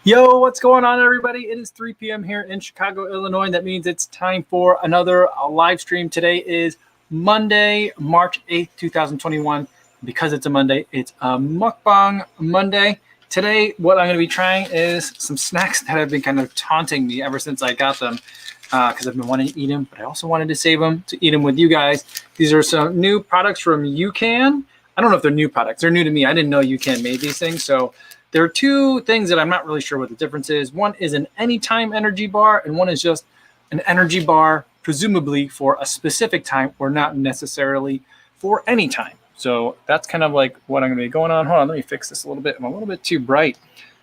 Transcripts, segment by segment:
Yo, what's going on, everybody? It is 3 p.m. here in Chicago, Illinois. That means it's time for another live stream. Today is Monday, March 8th, 2021. Because it's a Monday, it's a Mukbang Monday. Today, what I'm going to be trying is some snacks that have been kind of taunting me ever since I got them because I've been wanting to eat them, but I also wanted to save them to eat them with you guys. These are some new products from UCAN. I don't know if they're new products. They're new to me. I didn't know UCAN made these things, so there are two things that I'm not really sure what the difference is. One is an anytime energy bar, and one is just an energy bar, presumably for a specific time or not necessarily for any time. So that's kind of like what I'm going to be going on. Hold on, let me fix this a little bit. I'm a little bit too bright,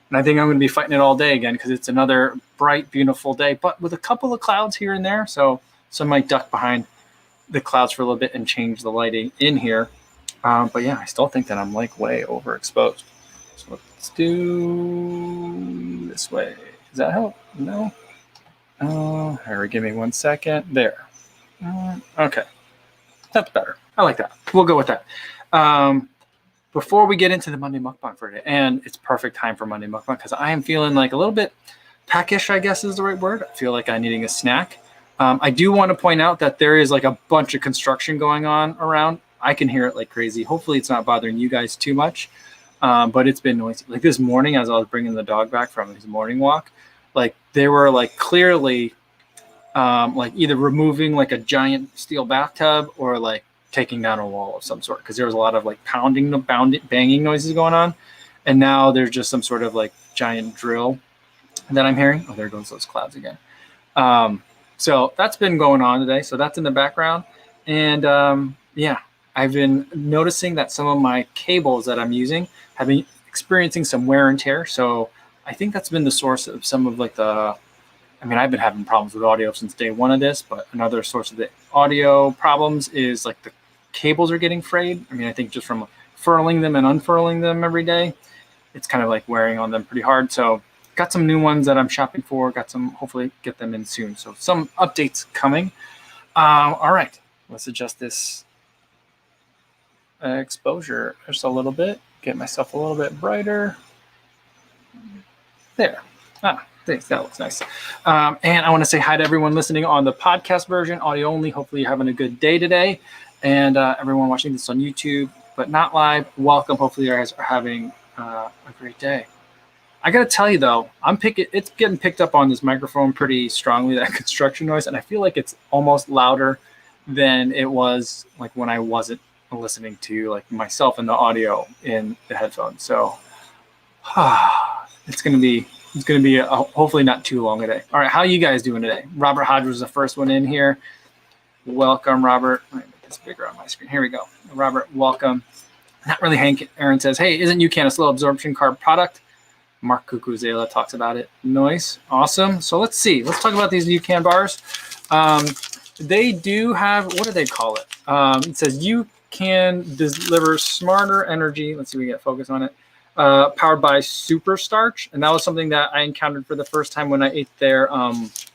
and I think I'm going to be fighting it all day again because it's another bright, beautiful day, but with a couple of clouds here and there. So some might duck behind the clouds for a little bit and change the lighting in here. But yeah, I still think that I'm like way overexposed. So let's do this way. Does that help? No? Here, give me 1 second. There. Okay. That's better. I like that. We'll go with that. Before we get into the Monday Mukbang for today, and it's perfect time for Monday Mukbang because I am feeling like a little bit peckish, I guess is the right word. I feel like I'm needing a snack. I do want to point out that there is like a bunch of construction going on around. I can hear it like crazy. Hopefully it's not bothering you guys too much. But it's been noisy. Like this morning, as I was bringing the dog back from his morning walk, like they were like clearly like either removing like a giant steel bathtub or like taking down a wall of some sort because there was a lot of like banging noises going on. And now there's just some sort of like giant drill that I'm hearing. Oh, there goes those clouds again. So that's been going on today. So that's in the background. And yeah, I've been noticing that some of my cables that I'm using have been experiencing some wear and tear. So I think that's been the source of some of like I've been having problems with audio since day one of this, but another source of the audio problems is like the cables are getting frayed. I think just from furling them and unfurling them every day, it's kind of like wearing on them pretty hard. So got some new ones that I'm shopping for, hopefully get them in soon. So some updates coming. All right, let's adjust this exposure just a little bit, get myself a little bit brighter. There. Thanks. That looks nice. And I want to say hi to everyone listening on the podcast version, audio only. Hopefully you're having a good day today. And everyone watching this on YouTube, but not live, welcome. Hopefully you guys are having a great day. I got to tell you, though, it's getting picked up on this microphone pretty strongly, that construction noise. And I feel like it's almost louder than it was like when I wasn't listening to like myself and the audio in the headphones. So it's going to be hopefully not too long a day. All right, how are you guys doing today? Robert Hodge was the first one in here. Welcome, Robert. Let me make this bigger on my screen. Here we go. Robert, welcome. Not really Hank. Aaron says, hey, isn't UCAN a slow absorption carb product? Mark Cucuzela talks about it. Nice. Awesome. So let's see. Let's talk about these UCAN bars. They do have, what do they call it? It says UCAN deliver smarter energy. Let's see if we get focus on it. Powered by super starch. And that was something that I encountered for the first time when I ate their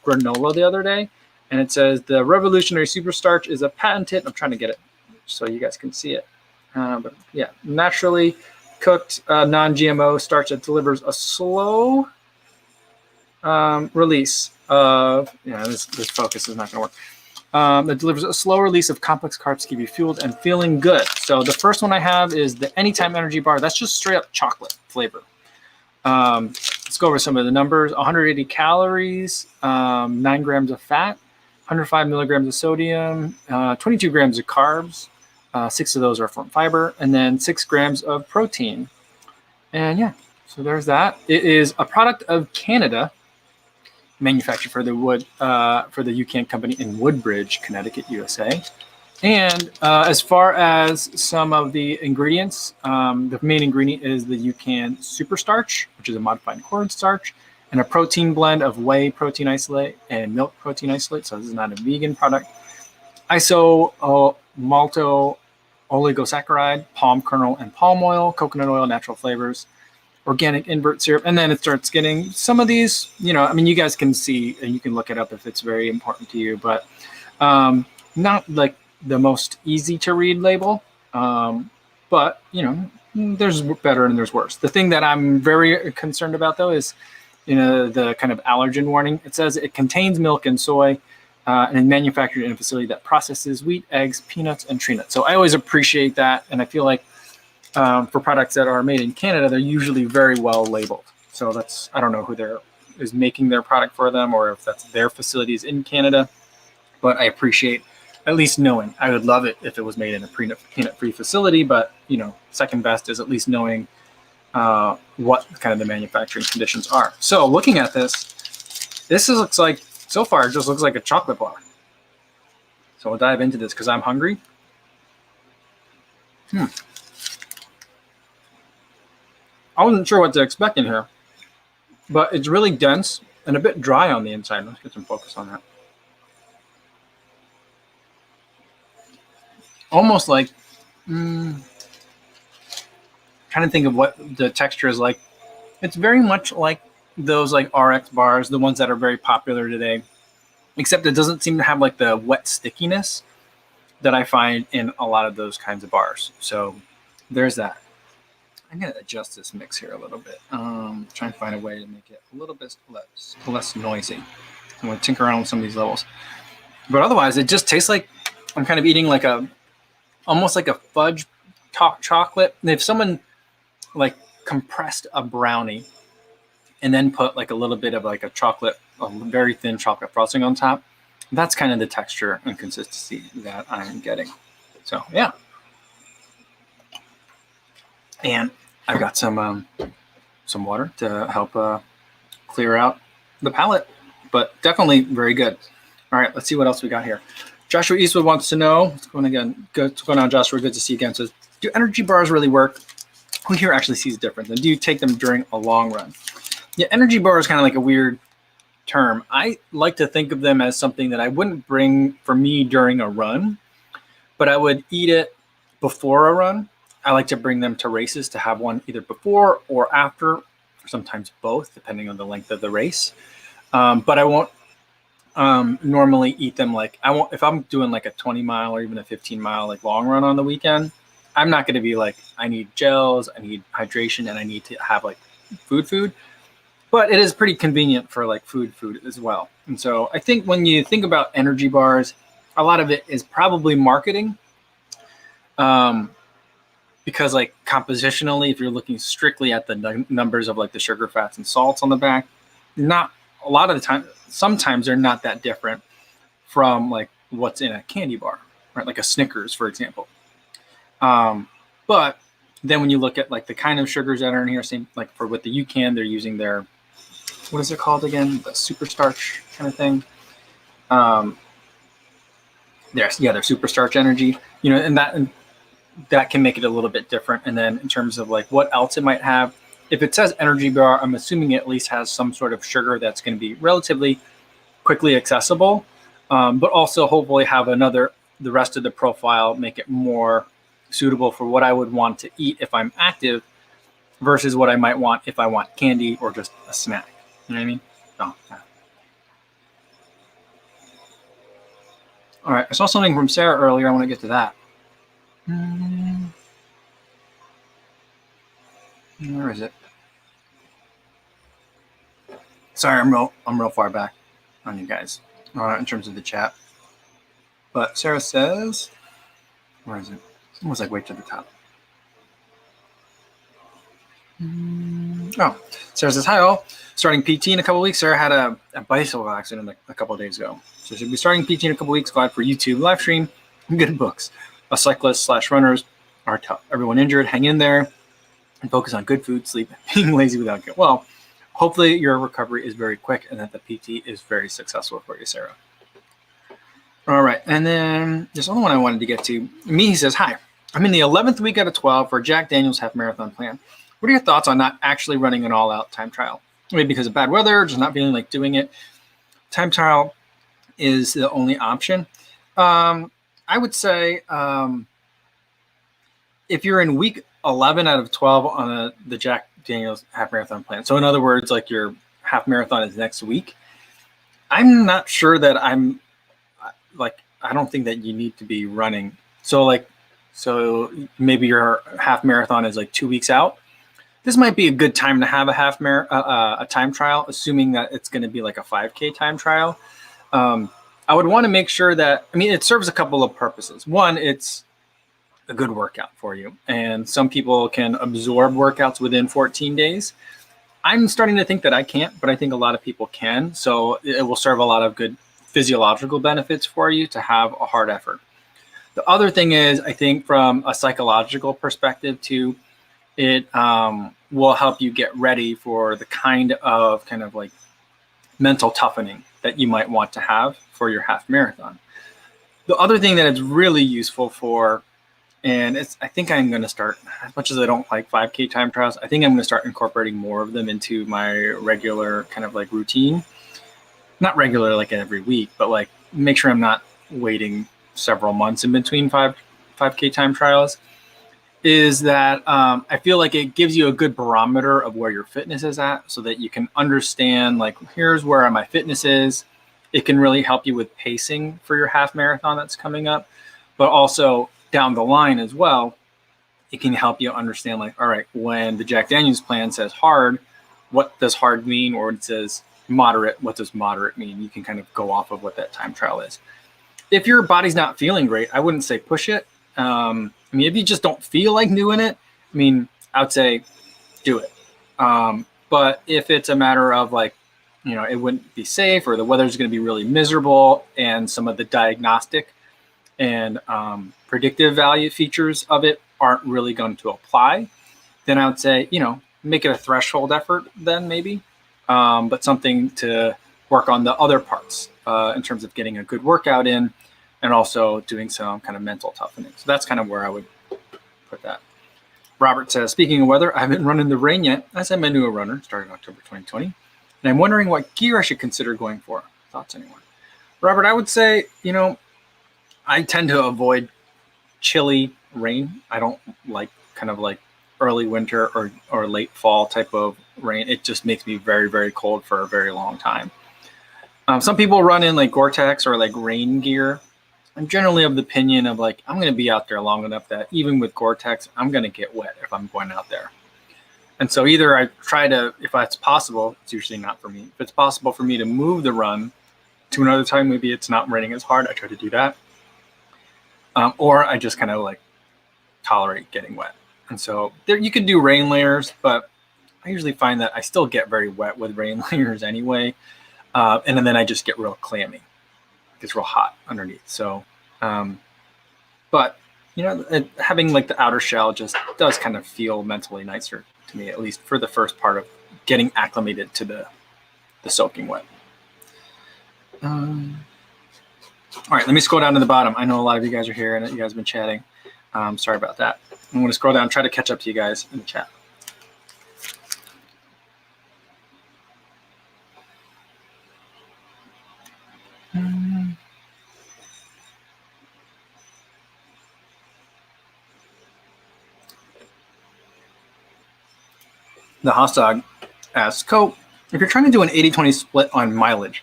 granola the other day. And it says the revolutionary super starch is a patented, I'm trying to get it so you guys can see it. But yeah, naturally cooked non-GMO starch that delivers a slow release of, this focus is not going to work. That delivers a slow release of complex carbs to keep you fueled and feeling good. So the first one I have is the Anytime Energy Bar. That's just straight up chocolate flavor. Let's go over some of the numbers. 180 calories, 9 grams of fat, 105 milligrams of sodium, 22 grams of carbs. 6 of those are from fiber, and then 6 grams of protein. And yeah, so there's that. It is a product of Canada, manufactured for the UCAN company in Woodbridge, Connecticut, USA. And as far as some of the ingredients, the main ingredient is the UCAN Super Starch, which is a modified cornstarch, and a protein blend of whey protein isolate and milk protein isolate. So this is not a vegan product. Iso malto oligosaccharide, palm kernel and palm oil, coconut oil, natural flavors, organic invert syrup, and then it starts getting some of these, you guys can see and you can look it up if it's very important to you, but not like the most easy to read label, but there's better and there's worse. The thing that I'm very concerned about though is the kind of allergen warning. It says it contains milk and soy and is manufactured in a facility that processes wheat, eggs, peanuts, and tree nuts. So I always appreciate that. And I feel like for products that are made in Canada, they're usually very well labeled. So I don't know who is making their product for them or if that's their facilities in Canada, but I appreciate at least knowing. I would love it if it was made in a peanut-free facility, but second best is at least knowing what kind of the manufacturing conditions are. So looking at this looks like, so far, it just looks like a chocolate bar. So we'll dive into this because I'm hungry. I wasn't sure what to expect in here, but it's really dense and a bit dry on the inside. Let's get some focus on that. Almost like, trying to think of what the texture is like. It's very much like those like RX bars, the ones that are very popular today, except it doesn't seem to have like the wet stickiness that I find in a lot of those kinds of bars. So there's that. I'm going to adjust this mix here a little bit. Try and find a way to make it a little bit less noisy. I'm going to tinker around with some of these levels. But otherwise, it just tastes like I'm kind of eating like almost like a fudge chocolate. And if someone like compressed a brownie and then put like a little bit of like a very thin chocolate frosting on top, that's kind of the texture and consistency that I'm getting. So yeah. And I've got some water to help clear out the palate, but definitely very good. All right, let's see what else we got here. Joshua Eastwood wants to know, what's going on, Joshua? Good to see you again. Says, do energy bars really work? Who here actually sees a difference? And do you take them during a long run? Yeah, energy bar is kind of like a weird term. I like to think of them as something that I wouldn't bring for me during a run, but I would eat it before a run. I like to bring them to races to have one either before or after, or sometimes both, depending on the length of the race. But I won't normally eat them if I'm doing like a 20 mile or even a 15 mile like long run on the weekend, I'm not going to be like, I need gels, I need hydration, and I need to have like food. But it is pretty convenient for like food as well. And so I think when you think about energy bars, a lot of it is probably marketing. Because like compositionally, if you're looking strictly at the numbers of like the sugar, fats, and salts on the back, not a lot of the time, sometimes they're not that different from like what's in a candy bar, right? Like a Snickers, for example. But then when you look at like the kind of sugars that are in here, same like with the UCAN, they're using their, what is it called again? The super starch kind of thing. Their super starch energy, and that can make it a little bit different. And then in terms of like what else it might have, if it says energy bar, I'm assuming it at least has some sort of sugar that's going to be relatively quickly accessible, but also hopefully have the rest of the profile, make it more suitable for what I would want to eat if I'm active versus what I might want if I want candy or just a snack. You know what I mean? Oh, yeah. All right. I saw something from Sarah earlier. I want to get to that. Where is it? Sorry, I'm real far back on you guys in terms of the chat. But Sarah says, where is it? It's almost like way to the top. Oh, Sarah says, hi all. Starting PT in a couple weeks. Sarah had a bicycle accident a couple of days ago. So she'll be starting PT in a couple weeks. Glad for YouTube live stream and good books. Us cyclists/runners are tough. Everyone injured, hang in there and focus on good food, sleep, being lazy without guilt. Well, hopefully your recovery is very quick and that the PT is very successful for you, Sarah. All right. And then there's another one I wanted to get to. He says, hi, I'm in the 11th week out of 12 for Jack Daniel's half marathon plan. What are your thoughts on not actually running an all-out time trial? Maybe because of bad weather, just not feeling like doing it. Time trial is the only option. I would say if you're in week 11 out of 12 on the Jack Daniel's half marathon plan, so in other words, like your half marathon is next week, I'm not sure that I don't think that you need to be running. So maybe your half marathon is like 2 weeks out. this might be a good time to have a time trial, assuming that it's going to be like a 5K time trial. I would want to make sure that, I mean, it serves a couple of purposes. One, it's a good workout for you. And some people can absorb workouts within 14 days. I'm starting to think that I can't, but I think a lot of people can. So it will serve a lot of good physiological benefits for you to have a hard effort. The other thing is, I think from a psychological perspective too, it will help you get ready for the kind of like mental toughening that you might want to have for your half marathon. The other thing that it's really useful for, and I think I'm going to start, as much as I don't like 5K time trials, I think I'm going to start incorporating more of them into my regular kind of like routine. Not regular like every week, but like make sure I'm not waiting several months in between 5K time trials. Is that I feel like it gives you a good barometer of where your fitness is at, so that you can understand like, here's where my fitness is. It can really help you with pacing for your half marathon that's coming up, but also down the line as well, it can help you understand like, all right, when the Jack Daniels plan says hard, what does hard mean? Or it says moderate, what does moderate mean? You can kind of go off of what that time trial is. If your body's not feeling great, I wouldn't say push it. I mean, if you just don't feel like doing it, I mean, I would say do it. But if it's a matter of like, it wouldn't be safe, or the weather's going to be really miserable, and some of the diagnostic and predictive value features of it aren't really going to apply, then I would say, make it a threshold effort then maybe, but something to work on the other parts in terms of getting a good workout in, and also doing some kind of mental toughening. So that's kind of where I would put that. Robert says, speaking of weather, I haven't run in the rain yet, as I'm a newer runner, started October 2020, and I'm wondering what gear I should consider going for. Thoughts, anyone? Robert, I would say, I tend to avoid chilly rain. I don't like kind of like early winter or late fall type of rain. It just makes me very, very cold for a very long time. Some people run in like Gore-Tex or like rain gear. I'm generally of the opinion of like, I'm going to be out there long enough that even with Gore-Tex, I'm going to get wet if I'm going out there. And so either I try to, if that's possible, it's usually not for me. If it's possible for me to move the run to another time, maybe it's not raining as hard, I try to do that. Or I just kind of like tolerate getting wet. And so there, you could do rain layers, but I usually find that I still get very wet with rain layers anyway. And then I just get real clammy. It gets real hot underneath. So, but having like the outer shell just does kind of feel mentally nicer to me, at least for the first part of getting acclimated to the soaking wet. All right, let me scroll down to the bottom. I know a lot of you guys are here and you guys have been chatting. Sorry about that. I'm going to scroll down and try to catch up to you guys in the chat. The hot dog asks, Cope, if you're trying to do an 80-20 split on mileage,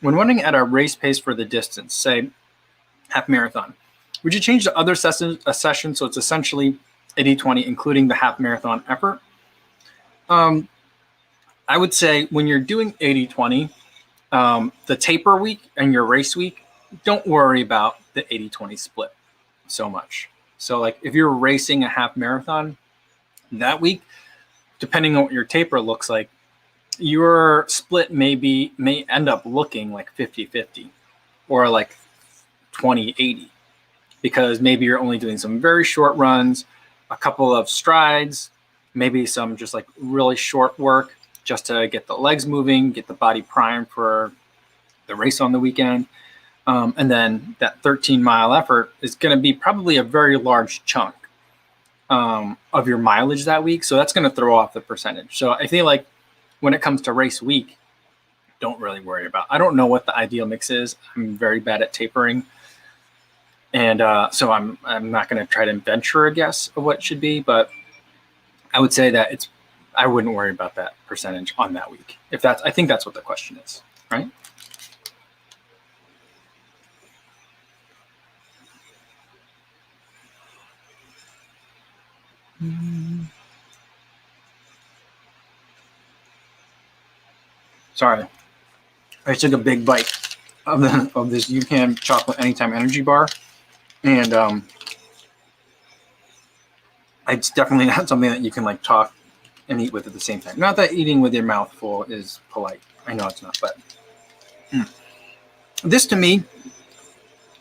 when running at a race pace for the distance, say half marathon, would you change the other session so it's essentially 80-20, including the half marathon effort? I would say when you're doing 80-20, the taper week and your race week, don't worry about the 80-20 split so much. So like if you're racing a half marathon that week, depending on what your taper looks like, your split may end up looking like 50-50 or like 20-80, because maybe you're only doing some very short runs, a couple of strides, maybe some just like really short work just to get the legs moving, get the body primed for the race on the weekend. And then that 13-mile effort is going to be probably a very large chunk of your mileage that week. So that's going to throw off the percentage. So I feel like when it comes to race week, don't really worry about. I don't know what the ideal mix is. I'm very bad at tapering. And so I'm not going to try to venture a guess of what it should be, but I would say that I wouldn't worry about that percentage on that week. I think that's what the question is, right? Sorry, I took a big bite of this UCAN chocolate anytime energy bar, and it's definitely not something that you can like talk and eat with at the same time. Not that eating with your mouth full is polite. I know it's not, but this to me,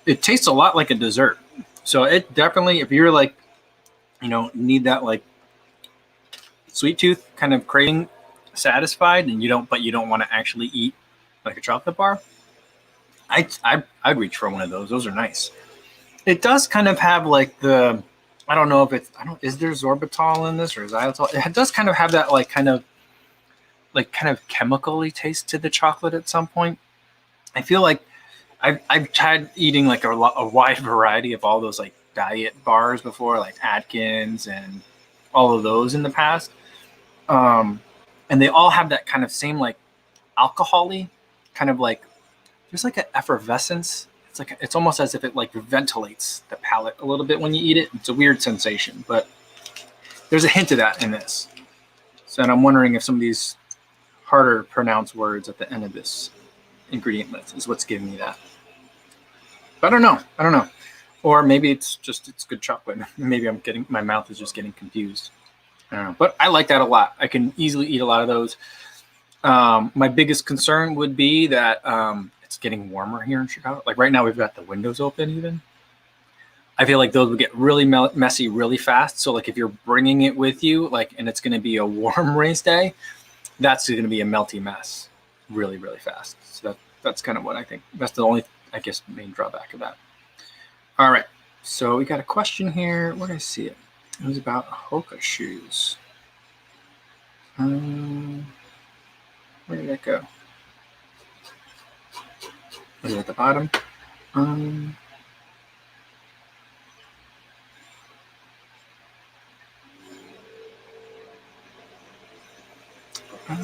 it tastes a lot like a dessert. So it definitely, if you're like, need that like sweet tooth kind of craving satisfied, and you don't want to actually eat like a chocolate bar, I'd reach for one of those. Those are nice. It does kind of have like I don't know if it's, is there sorbitol in this or xylitol? It does kind of have that kind of chemically taste to the chocolate at some point. I feel like I've tried eating like a wide variety of all those like diet bars before, like Atkins and all of those in the past. And they all have that kind of same like alcohol-y kind of like, there's like an effervescence. It's almost as if it like ventilates the palate a little bit when you eat it. It's a weird sensation, but there's a hint of that in this. So, and I'm wondering if some of these harder pronounced words at the end of this ingredient list is what's giving me that. But I don't know. Or maybe it's good chocolate. Maybe my mouth is just getting confused. I don't know. But I like that a lot. I can easily eat a lot of those. My biggest concern would be that it's getting warmer here in Chicago. Like right now we've got the windows open even. I feel like those would get really messy really fast. So like if you're bringing it with you, and it's going to be a warm race day, that's going to be a melty mess really, really fast. So that's kind of what I think. That's the only, I guess, main drawback of that. All right. So we got a question here. Where did I see it? It was about Hoka shoes. Where did it go? Is it at the bottom?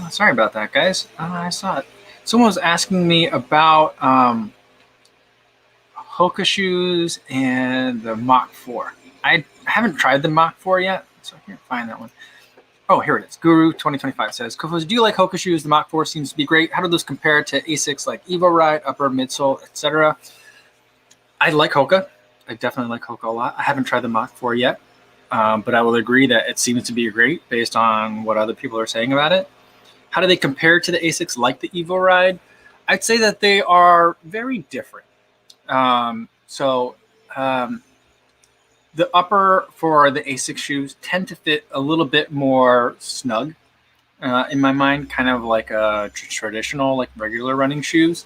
Sorry about that, guys. I saw it. Someone was asking me about Hoka shoes and the Mach 4. I haven't tried the Mach 4 yet, so I can't find that one. Oh, here it is. Guru 2025 says, Kofos, do you like Hoka shoes? The Mach 4 seems to be great. How do those compare to ASICs like Evo Ride, upper, midsole, etc.? I like Hoka. I definitely like Hoka a lot. I haven't tried the Mach 4 yet, but I will agree that it seems to be great based on what other people are saying about it. How do they compare to the ASICs like the Evo Ride? I'd say that they are very different. The upper for the ASIC shoes tend to fit a little bit more snug in my mind, kind of like a traditional, like regular running shoes.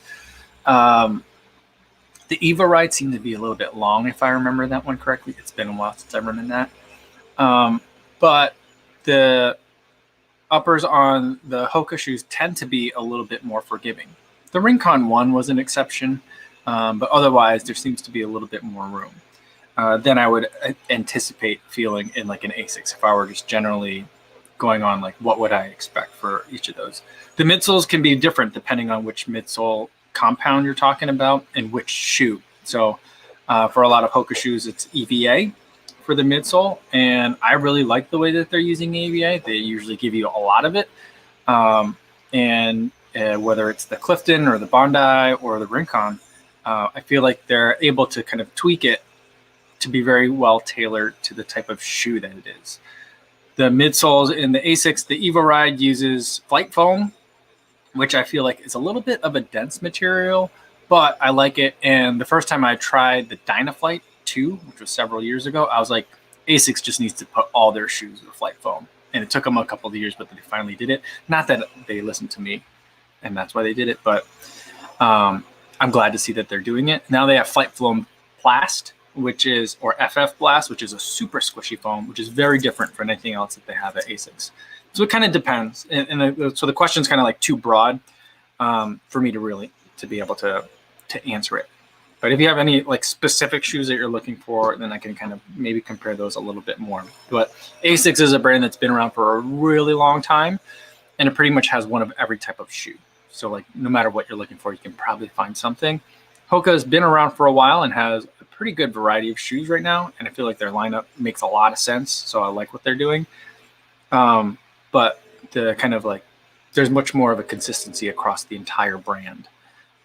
The Evo Ride seemed to be a little bit long, if I remember that one correctly. It's been a while since I've run in that. But the uppers on the Hoka shoes tend to be a little bit more forgiving. The Rincon 1 was an exception, but otherwise there seems to be a little bit more room than I would anticipate feeling in like an ASICS if I were just generally going on like what would I expect for each of those. The midsoles can be different depending on which midsole compound you're talking about and which shoe. So for a lot of Hoka shoes, it's EVA for the midsole, and I really like the way that they're using EVA. They usually give you a lot of it, and whether it's the Clifton or the Bondi or the Rincon, I feel like they're able to kind of tweak it to be very well tailored to the type of shoe that it is. The midsoles in the ASICS, the Evo Ride uses flight foam, which I feel like is a little bit of a dense material, but I like it. And the first time I tried the Dynaflight 2, which was several years ago, I was like, ASICS just needs to put all their shoes with flight foam. And it took them a couple of years, but they finally did it. Not that they listened to me, and that's why they did it, but I'm glad to see that they're doing it. Now they have flight foam Blast, or FF Blast, which is a super squishy foam, which is very different from anything else that they have at ASICS. So it kind of depends. So the question is kind of like too broad for me to be able to answer it. But if you have any like specific shoes that you're looking for, then I can kind of maybe compare those a little bit more. But ASICS is a brand that's been around for a really long time, and it pretty much has one of every type of shoe. So like no matter what you're looking for, you can probably find something. Hoka has been around for a while and has a pretty good variety of shoes right now, and I feel like their lineup makes a lot of sense. So I like what they're doing. But the kind of like there's much more of a consistency across the entire brand.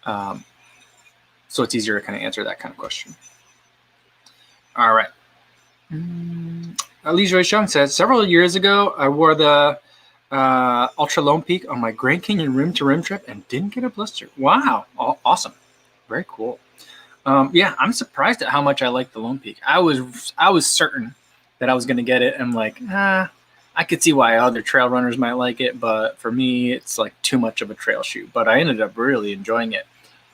So it's easier to kind of answer that kind of question. All right. Alicia Young says, several years ago, I wore the Ultra Lone Peak on my Grand Canyon rim to rim trip and didn't get a blister. Wow. Awesome. Very cool. Yeah, I'm surprised at how much I like the Lone Peak. I was certain that I was going to get it. I'm like, I could see why other trail runners might like it, but for me, it's like too much of a trail shoe. But I ended up really enjoying it.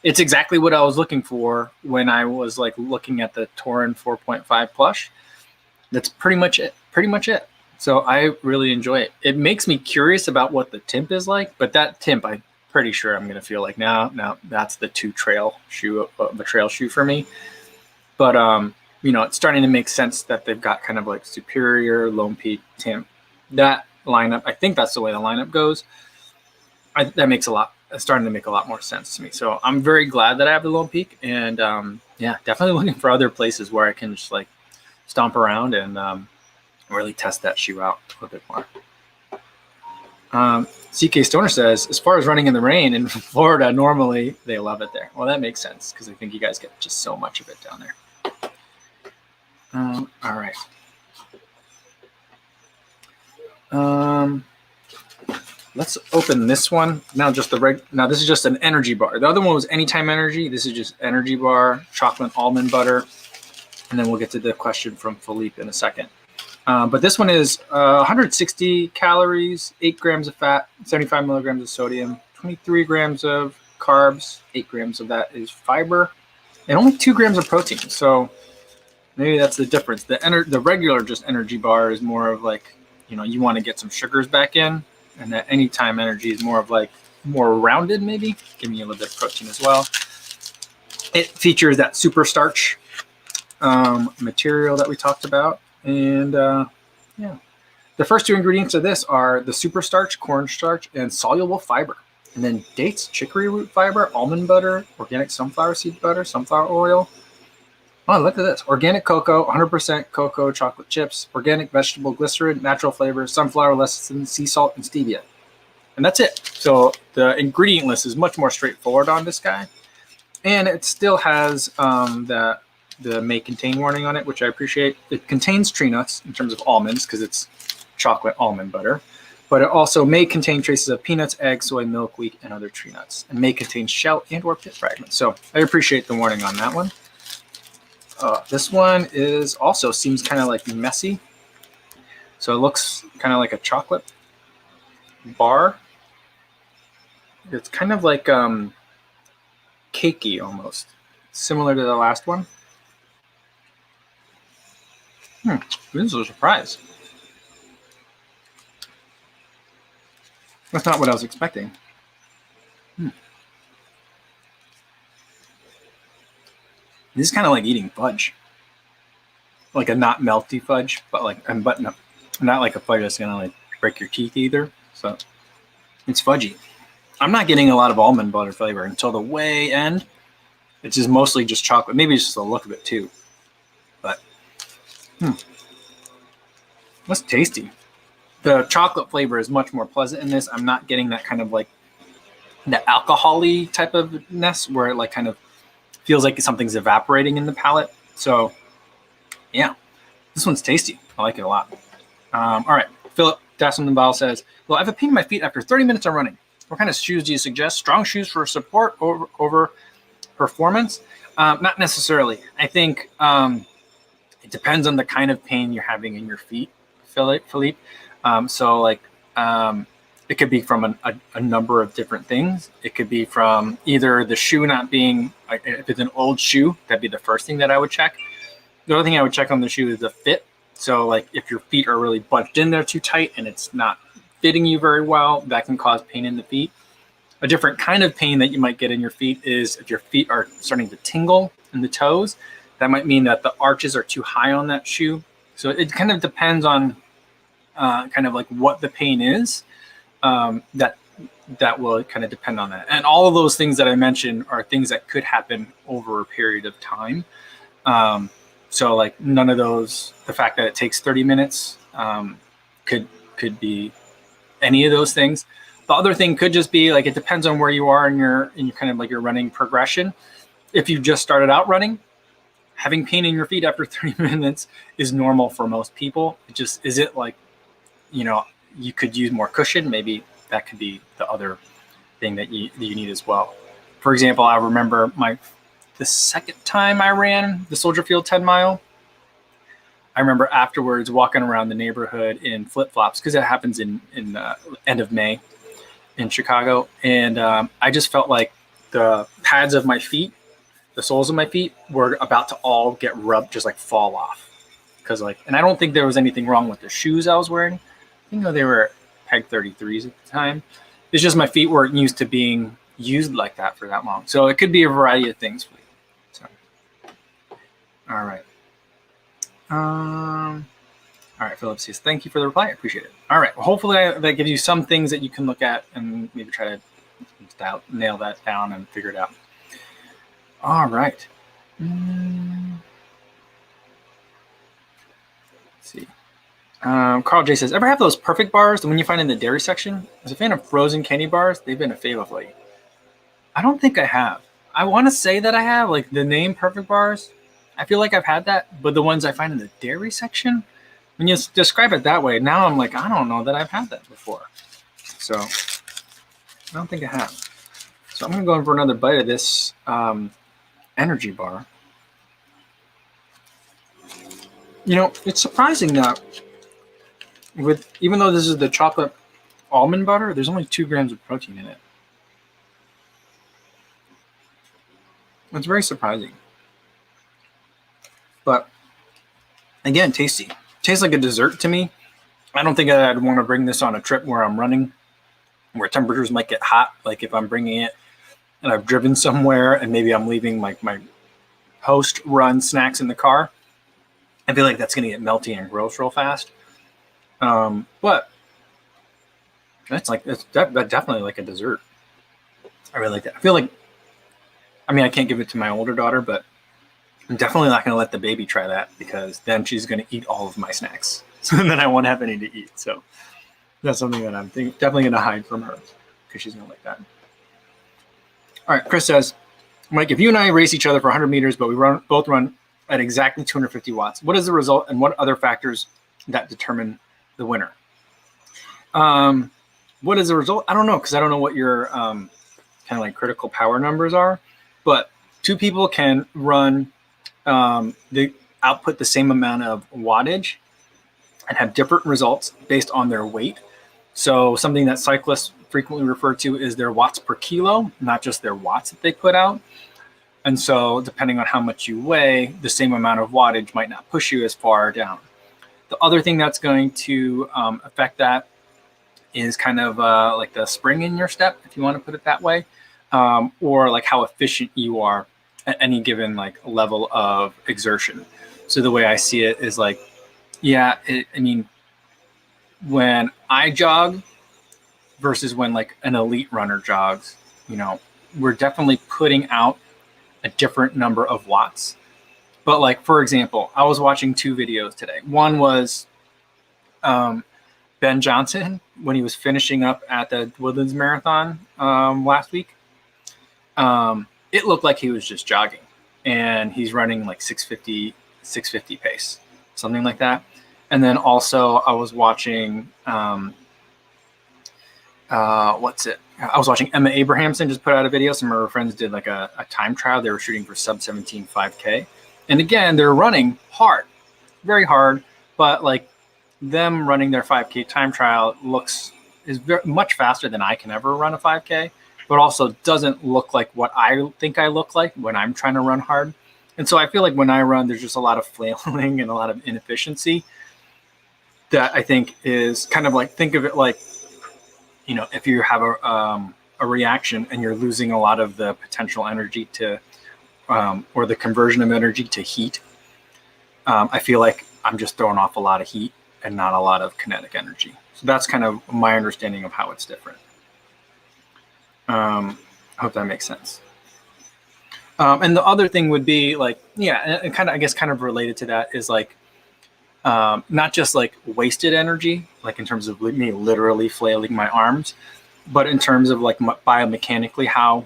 It's exactly what I was looking for when I was like looking at the Torin 4.5 plush. That's pretty much it. So I really enjoy it. It makes me curious about what the timp is like, but that timp, I'm pretty sure I'm going to feel like, now that's the trail shoe for me. But, it's starting to make sense that they've got kind of like Superior, Lone Peak, timp. That lineup, I think that's the way the lineup goes. It's starting to make a lot more sense to me. So I'm very glad that I have the Lone Peak, and definitely looking for other places where I can just like stomp around and really test that shoe out a little bit more. CK Stoner says, as far as running in the rain in Florida, normally they love it there. Well, that makes sense because I think you guys get just so much of it down there. All right. Let's open this one. Now this is just an energy bar. The other one was Anytime Energy. This is just energy bar, chocolate almond butter. And then we'll get to the question from Philippe in a second. But this one is 160 calories, 8 grams of fat, 75 milligrams of sodium, 23 grams of carbs, 8 grams of that is fiber, and only 2 grams of protein. So maybe that's the difference. The regular just energy bar is more of like, you want to get some sugars back in, and that Anytime Energy is more of like more rounded, maybe giving you a little bit of protein as well. It features that super starch material that we talked about. And the first 2 ingredients of this are the super starch, cornstarch, and soluble fiber. And then dates, chicory root fiber, almond butter, organic sunflower seed butter, sunflower oil. Oh, look at this. Organic cocoa, 100% cocoa chocolate chips, organic vegetable glycerin, natural flavors, sunflower lecithin, sea salt, and stevia. And that's it. So the ingredient list is much more straightforward on this guy. And it still has the may contain warning on it, which I appreciate. It contains tree nuts in terms of almonds because it's chocolate almond butter. But it also may contain traces of peanuts, eggs, soy, milk, wheat, and other tree nuts. And may contain shell and or pit fragments. So I appreciate the warning on that one. This one seems kind of like messy. So it looks kind of like a chocolate bar. It's kind of like cakey almost, similar to the last one. This is a surprise. That's not what I was expecting. This is kind of like eating fudge, like a not melty fudge, but not like a fudge that's gonna like break your teeth either. So it's fudgy. I'm not getting a lot of almond butter flavor until the way end. It's just mostly just chocolate. Maybe it's just the look of it too. But that's tasty. The chocolate flavor is much more pleasant in this. I'm not getting that kind of like the alcohol-y type of ness where it like kind of feels like something's evaporating in the palate. So yeah, this one's tasty. I like it a lot. All right, Philip Dasson says, well, I have a pain in my feet after 30 minutes of running. What kind of shoes do you suggest? Strong shoes for support over performance? Not necessarily. I think it depends on the kind of pain you're having in your feet, Philippe. It could be from a number of different things. It could be from either the shoe not being, if it's an old shoe, that'd be the first thing that I would check. The other thing I would check on the shoe is the fit. So like if your feet are really bunched in there too tight and it's not fitting you very well, that can cause pain in the feet. A different kind of pain that you might get in your feet is if your feet are starting to tingle in the toes. That might mean that the arches are too high on that shoe. So it kind of depends on kind of like what the pain is. That will kind of depend on that. And all of those things that I mentioned are things that could happen over a period of time. So like none of those, the fact that it takes 30 minutes could be any of those things. The other thing could just be like, it depends on where you are in your kind of like your running progression. If you just started out running, having pain in your feet after 30 minutes is normal for most people. It just, is it like, you could use more cushion? Maybe that could be the other thing that you need as well. For example, I remember the second time I ran the Soldier Field 10 mile, I remember afterwards walking around the neighborhood in flip-flops, because it happens in the end of May in Chicago. And I just felt like the pads of my feet, the soles of my feet, were about to all get rubbed, just like fall off. And I don't think there was anything wrong with the shoes I was wearing. I think they were Peg 33s at the time. It's just my feet weren't used to being used like that for that long. So it could be a variety of things for you. So, all right. All right, Philip says, thank you for the reply. I appreciate it. All right. Well, hopefully that gives you some things that you can look at and maybe try to nail that down and figure it out. All right. Let's see. Carl J says, ever have those perfect bars, the one you find in the dairy section? As a fan of frozen candy bars, they've been a fave of late. I don't think I have. I want to say that I have, like the name Perfect Bars. I feel like I've had that, but the ones I find in the dairy section, when you describe it that way, now I'm like, I don't know that I've had that before. So I don't think I have. So I'm going to go in for another bite of this energy bar. It's surprising that even though this is the chocolate almond butter, there's only 2 grams of protein in it. It's very surprising. But again, tasty. Tastes like a dessert to me. I don't think I'd want to bring this on a trip where I'm running, where temperatures might get hot. Like if I'm bringing it and I've driven somewhere and maybe I'm leaving like my post-run snacks in the car, I feel like that's going to get melty and gross real fast. But that's definitely like a dessert. I really like that. I feel like, I can't give it to my older daughter, but I'm definitely not going to let the baby try that, because then she's going to eat all of my snacks. So then I won't have any to eat. So that's something that I'm definitely going to hide from her, because she's going to like that. All right. Chris says, Mike, if you and I race each other for 100 meters, but we both run at exactly 250 watts, what is the result, and what other factors that determine the winner? What is the result? I don't know, because I don't know what your kind of like critical power numbers are, but 2 people can run they output the same amount of wattage and have different results based on their weight. So something that cyclists frequently refer to is their watts per kilo, not just their watts that they put out. And so depending on how much you weigh, the same amount of wattage might not push you as far down. The other thing that's going to affect that is kind of like the spring in your step, if you want to put it that way, or like how efficient you are at any given like level of exertion. So the way I see it is like, when I jog versus when like an elite runner jogs, we're definitely putting out a different number of watts. But like, for example, I was watching 2 videos today. One was Ben Johnson when he was finishing up at the Woodlands Marathon last week. It looked like he was just jogging, and he's running like 650 pace, something like that. And then also I was watching, I was watching Emma Abrahamson just put out a video. Some of her friends did like a time trial. They were shooting for sub 17 5K. And again, they're running hard, very hard, but like them running their 5K time trial is much faster than I can ever run a 5K. But also doesn't look like what I think I look like when I'm trying to run hard. And so I feel like when I run, there's just a lot of flailing and a lot of inefficiency that I think is kind of like, think of it like, if you have a reaction and you're losing a lot of the potential energy to, or the conversion of energy to heat, I feel like I'm just throwing off a lot of heat and not a lot of kinetic energy. So that's kind of my understanding of how it's different. I hope that makes sense. And the other thing would be like, and kind of related to that is like, not just like wasted energy, like in terms of me literally flailing my arms, but in terms of like biomechanically, how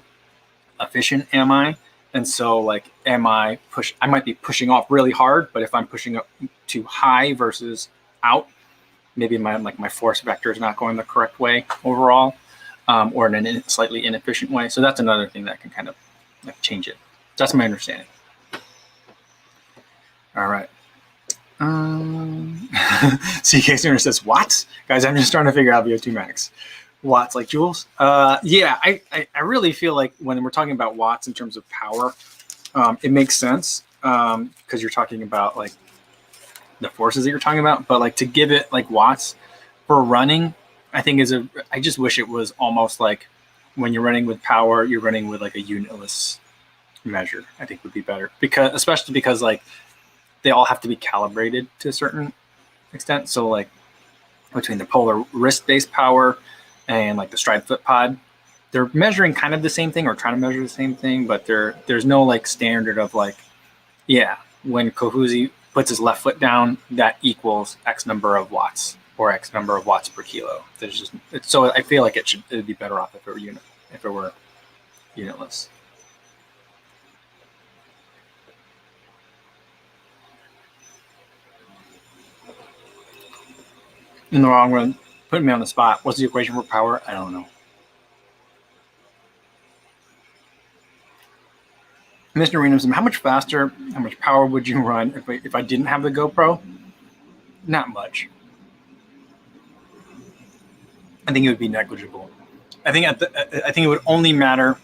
efficient am I? And so like, I might be pushing off really hard, but if I'm pushing up too high versus out, maybe my force vector is not going the correct way overall, or in a slightly inefficient way. So that's another thing that can kind of like change it. That's my understanding. All right. CK Sooner says watts. Guys, I'm just trying to figure out VO2 max. Watts like joules. Yeah, I really feel like when we're talking about watts in terms of power, it makes sense because you're talking about like the forces that you're talking about. But like to give it like watts for running, I think I just wish it was almost like when you're running with power, you're running with like a unitless measure. I think would be better especially because like they all have to be calibrated to a certain extent. So like between the polar wrist-based power and like the stride foot pod, they're measuring kind of the same thing or trying to measure the same thing, but there's no like standard of like, yeah, when Kofuzi puts his left foot down, that equals X number of watts or X number of watts per kilo. So I feel like it'd be better off if it were unitless. In the long run, putting me on the spot. What's the equation for power? I don't know. Mr. Renum, how much faster, how much power would you run if I didn't have the GoPro? Not much. I think it would be negligible. I think it would only matter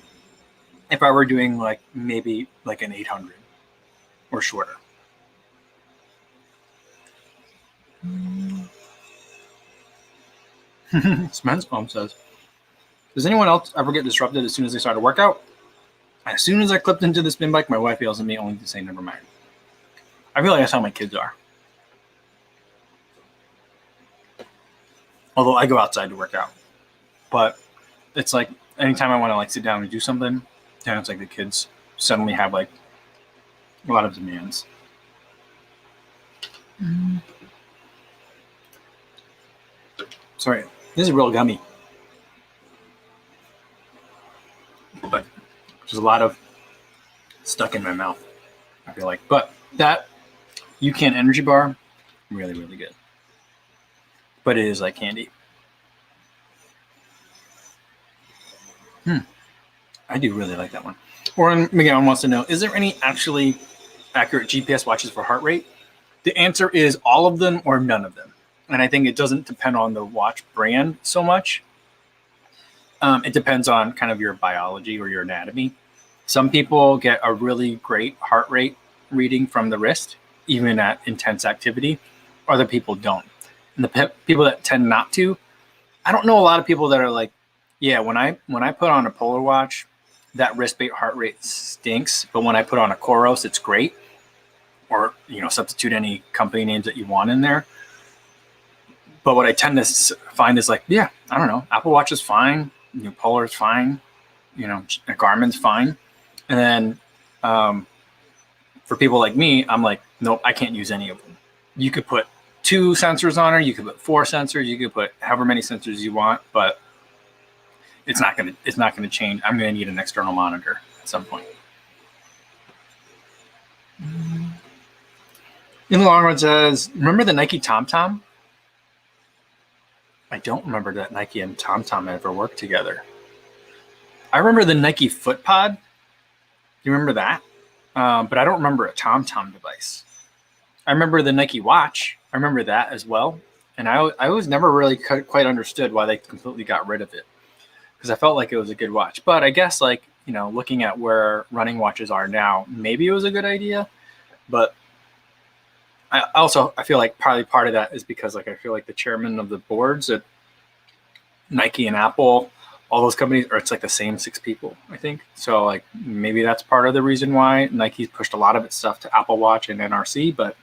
if I were doing like maybe like an 800 or shorter. Spence Home says, does anyone else ever get disrupted as soon as they start a workout? As soon as I clipped into the spin bike, my wife yells at me only to say never mind. I feel like that's how my kids are. Although I go outside to work out. But it's like anytime I want to like sit down and do something, then it's like the kids suddenly have like a lot of demands. Sorry, this is real gummy. But there's a lot of stuck in my mouth, I feel like. But that UCAN energy bar, really, really good. But it is like candy. I do really like that one. Warren McGowan wants to know, is there any actually accurate GPS watches for heart rate? The answer is all of them or none of them. And I think it doesn't depend on the watch brand so much. It depends on kind of your biology or your anatomy. Some people get a really great heart rate reading from the wrist, even at intense activity. Other people don't. And the people that tend not to, I don't know a lot of people that are like, yeah, when I put on a Polar watch, that wrist-based heart rate stinks. But when I put on a Coros, it's great. Or, substitute any company names that you want in there. But what I tend to find is like, yeah, I don't know. Apple Watch is fine. Polar's fine. Garmin's fine. And then for people like me, I'm like, nope, I can't use any of them. You could put 2 sensors on her. You could put 4 sensors. You could put however many sensors you want, but it's not gonna change. I'm gonna need an external monitor at some point. In the long run says, remember the Nike TomTom? I don't remember that Nike and TomTom ever worked together. I remember the Nike FootPod. Do you remember that? But I don't remember a TomTom device. I remember the Nike watch. I remember that as well. And I was never really quite understood why they completely got rid of it, because I felt like it was a good watch. But I guess looking at where running watches are now, maybe it was a good idea. But I feel like probably part of that is because I feel like the chairman of the boards at Nike and Apple, all those companies, it's like the same 6 people, I think. So maybe that's part of the reason why Nike's pushed a lot of its stuff to Apple Watch and NRC, but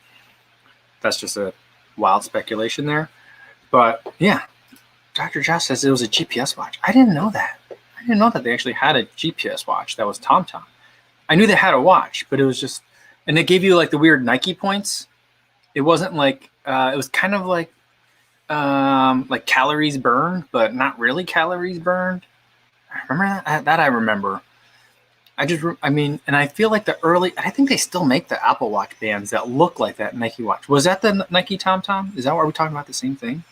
that's just a wild speculation there. But yeah, Dr. Josh says it was a GPS watch. I didn't know that. I didn't know that they actually had a GPS watch that was TomTom. I knew they had a watch, but it was just, and they gave you the weird Nike points. It wasn't it was kind of like like calories burned, but not really calories burned. Remember that I remember. And I feel like I think they still make the Apple Watch bands that look like that Nike watch. Was that the Nike TomTom? Is that what we're talking about? The same thing?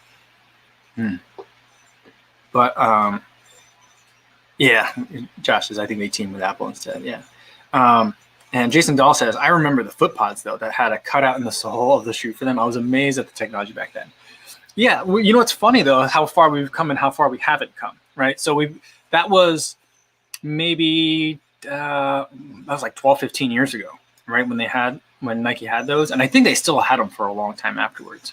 But yeah, Josh says I think they teamed with Apple instead. Yeah. And Jason Dahl says, I remember the FootPods though that had a cutout in the sole of the shoe for them. I was amazed at the technology back then. Yeah, you know what's funny though, how far we've come and how far we haven't come, right? So that was maybe that was like 12, 15 years ago, right? When Nike had those, and I think they still had them for a long time afterwards.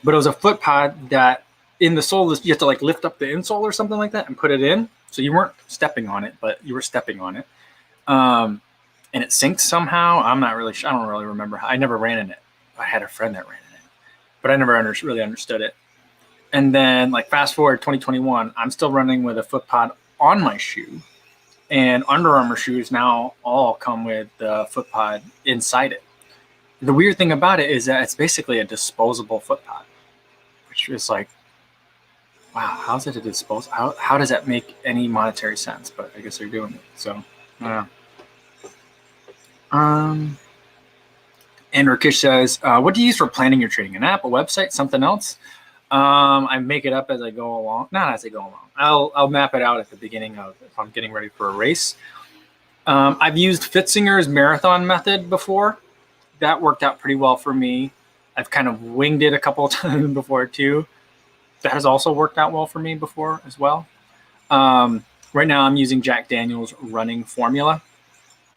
But it was a FootPod that in the sole, you have to like lift up the insole or something like that and put it in. So you weren't stepping on it, but you were stepping on it. And it synced somehow. I'm not really sure. I don't really remember. I never ran in it. I had a friend that ran in it, but I never really understood it. And then like fast forward 2021, I'm still running with a FootPod on my shoe. And Under Armour shoes now all come with the FootPod inside it. The weird thing about it is that it's basically a disposable FootPod, which is like, wow, how's it a disposable? How does that make any monetary sense? But I guess they're doing it. So, and Rakesh says, what do you use for planning your training? An app, a website, something else? I make it up as I go along. Not as I go along. I'll map it out at the beginning of if I'm getting ready for a race. I've used Fitzinger's marathon method before. That worked out pretty well for me. I've kind of winged it a couple of times before too. That has also worked out well for me before as well. Right now I'm using Jack Daniel's running formula.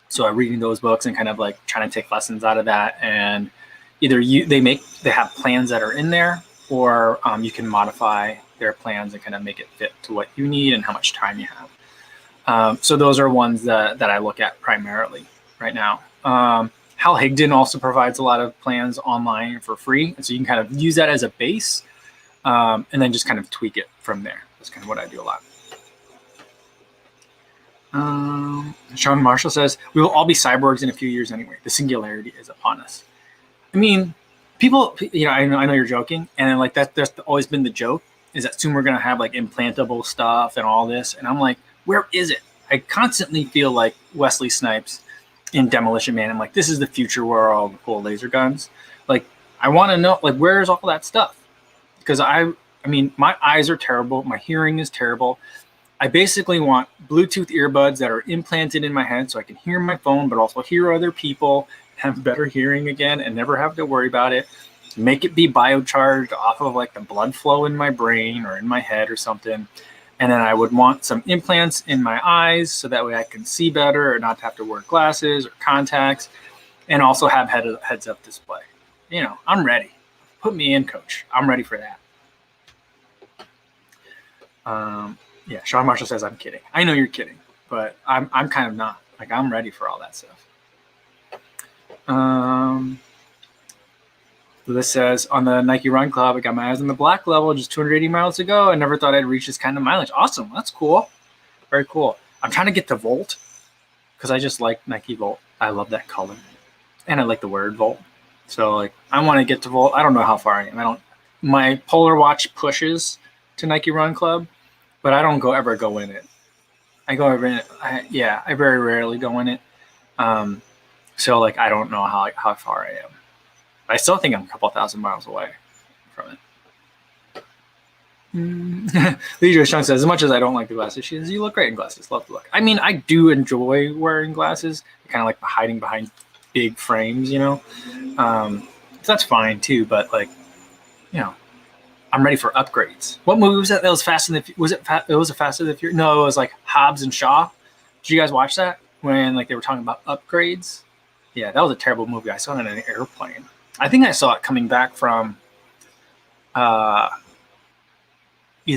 So I'm reading those books and kind of like trying to take lessons out of that. And either they have plans that are in there, or you can modify their plans and kind of make it fit to what you need and how much time you have. So those are ones that I look at primarily right now. Hal Higdon also provides a lot of plans online for free. And so you can kind of use that as a base and then just kind of tweak it from there. That's kind of what I do a lot. Sean Marshall says, we will all be cyborgs in a few years anyway. The singularity is upon us. I mean, people, I know you're joking. And then like that's always been the joke, is that soon we're going to have like implantable stuff and all this. And I'm like, where is it? I constantly feel like Wesley Snipes in Demolition Man. I'm like, this is the future where all the cool laser guns. Like, I want to know, like, where's all that stuff? Because I mean, my eyes are terrible. My hearing is terrible. I basically want Bluetooth earbuds that are implanted in my head so I can hear my phone, but also hear other people, have better hearing again, and never have to worry about it. Make it be biocharged off of like the blood flow in my brain or in my head or something. And then I would want some implants in my eyes so that way I can see better or not have to wear glasses or contacts, and also have heads-up display. I'm ready. Put me in, coach. I'm ready for that. Yeah, Sean Marshall says I'm kidding. I know you're kidding, but I'm kind of not. Like, I'm ready for all that stuff. This says, on the Nike Run Club, I got my eyes on the black level just 280 miles to go. I never thought I'd reach this kind of mileage. Awesome. That's cool. Very cool. I'm trying to get to Volt because I just like Nike Volt. I love that color. And I like the word Volt. So, like, I want to get to Volt. I don't know how far I am. My Polar Watch pushes to Nike Run Club, but I don't ever go in it. I go over in it. I very rarely go in it. So like, I don't know how far I am. I still think I'm a couple thousand miles away from it. Leisure Shunk says, as much as I don't like the glasses, she says, you look great in glasses. Love the look. I mean, I do enjoy wearing glasses. I kind of like hiding behind big frames, so that's fine too. But like, I'm ready for upgrades. What movie was that? That was Fast and the... Was it? It was a Fast and the Furious. No, it was like Hobbs and Shaw. Did you guys watch that when like they were talking about upgrades? Yeah, that was a terrible movie. I saw it in an airplane. I think I saw it coming back from either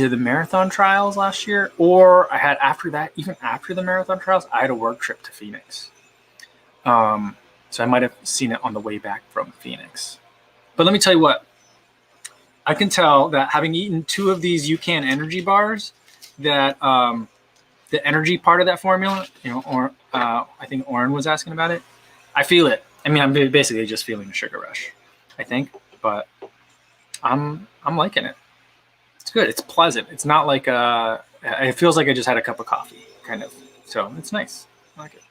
the marathon trials last year, or I had after that. Even after the marathon trials, I had a work trip to Phoenix. So I might have seen it on the way back from Phoenix. But let me tell you what. I can tell that having eaten 2 of these UCAN energy bars, that the energy part of that formula, I think Oren was asking about it. I feel it. I mean, I'm basically just feeling a sugar rush, I think, but I'm liking it. It's good. It's pleasant. It's not like it feels like I just had a cup of coffee, kind of. So it's nice. I like it.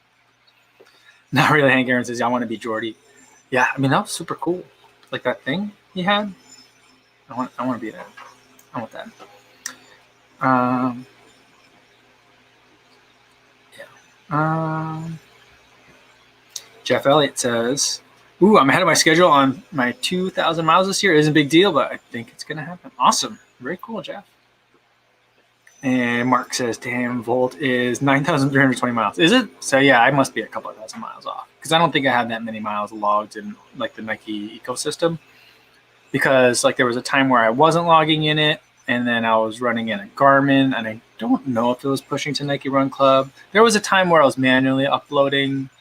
Not really. Hank Aaron says, "Yeah, I want to be Jordy." Yeah, I mean that was super cool. Like that thing he had. I want to be that. I want that. Yeah. Jeff Elliott says, "Ooh, I'm ahead of my schedule on my 2,000 miles this year. It isn't a big deal, but I think it's gonna happen." Awesome. Very cool, Jeff. And Mark says, "Damn, Volt is 9,320 miles. Is it? So yeah, I must be a couple of thousand miles off because I don't think I have that many miles logged in like the Nike ecosystem. Because like there was a time where I wasn't logging in it, and then I was running in a Garmin, and I don't know if it was pushing to Nike Run Club. There was a time where I was manually uploading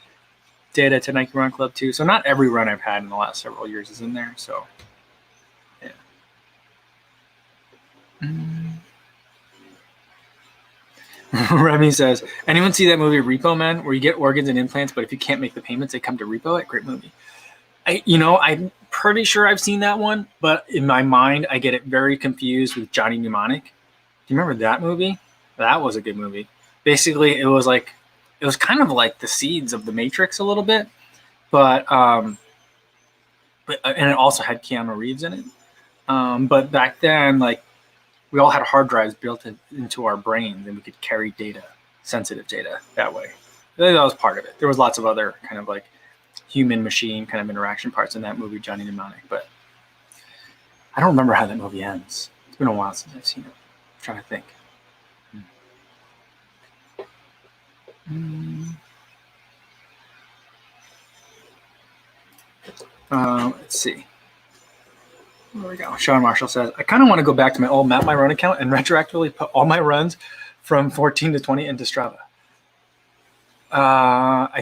data to Nike Run Club too. So not every run I've had in the last several years is in there. So yeah." Remy says, "Anyone see that movie Repo Man where you get organs and implants, but if you can't make the payments, they come to repo it?" Great movie. I'm pretty sure I've seen that one, but in my mind, I get it very confused with Johnny Mnemonic. Do you remember that movie? That was a good movie. Basically, it was kind of like the seeds of the Matrix a little bit, but and it also had Keanu Reeves in it. But back then, like we all had hard drives built into our brains, and we could carry data, sensitive data, that way. That was part of it. There was lots of other kind of like human machine kind of interaction parts in that movie, Johnny Mnemonic, but I don't remember how that movie ends. It's been a while since I've seen it. I'm trying to think. Let's see. There we go. Sean Marshall says, "I kind of want to go back to my old Map My Run account and retroactively put all my runs from 14 to 20 into Strava."